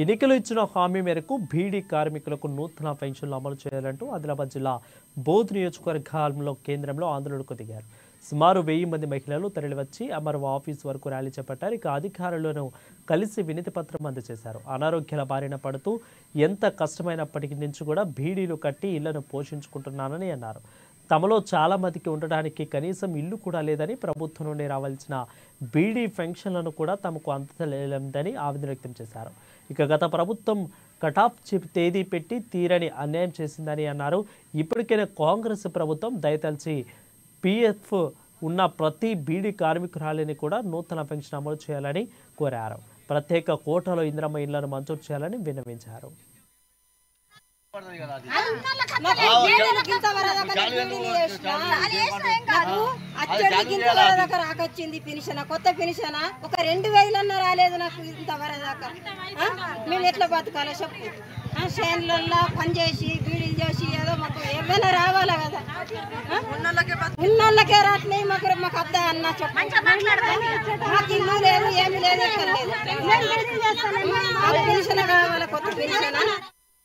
ఎన్నికలు ఇచ్చిన హామీ మేరకు బీడీ కార్మికులకు నూతన పెన్షన్లు అమలు చేయాలంటూ ఆదిలాబాద్ జిల్లా బోధ్ నియోజకవర్గంలో కేంద్రంలో ఆందోళనకు దిగారు. సుమారు 1000 మంది మహిళలు తరలివచ్చి ఎంఆర్ఓ ఆఫీస్ వరకు ర్యాలీ చేపట్టారు. ఇక అధికారులను కలిసి వినతి పత్రం అందజేశారు. అనారోగ్యాల బారిన పడుతూ ఎంత కష్టమైనప్పటికీ నుంచి కూడా బీడీలు కట్టి ఇళ్లను పోషించుకుంటున్నానని అన్నారు. తమలో చాలా మందికి ఉండడానికి కనీసం ఇల్లు కూడా లేదని, ప్రభుత్వం నుండి రావాల్సిన బీడీ పెన్షన్లను కూడా తమకు అందలేదని ఆవేదన వ్యక్తం చేశారు. ఇక గత ప్రభుత్వం కటాఫ్ తేదీ పెట్టి తీరని అన్యాయం చేసిందని అన్నారు. ఇప్పటికైనా కాంగ్రెస్ ప్రభుత్వం దయతలిచి పీఎఫ్ ఉన్న ప్రతి బీడీ కార్మికురాలిని కూడా నూతన పెన్షన్ అమలు చేయాలని కోరారు. ప్రత్యేక కోటాలో ఇందిరమ్మ ఇళ్లను మంజూరు చేయాలని విన్నవించారు. రాకొచ్చింది పెన్షన్, కొత్త పెన్షన్ ఒక 2000 రాలేదు నాకు ఇంతవరదాకా. మేము ఎట్లా బతకాలో చెప్పు. చేనులలో పని చేసి బీడీలు చేసి ఏదో మాకు ఏమైనా రావాలా కదా, ఉన్నోళ్ళకే రావట్లేదు. మాకు అద్దా అన్న చెప్పు. మాకు ఇల్లు లేదు, ఏమి లేదు, ఎక్కడ లేదు. పెన్షన్ కావాలి, కొత్త పెన్షన్.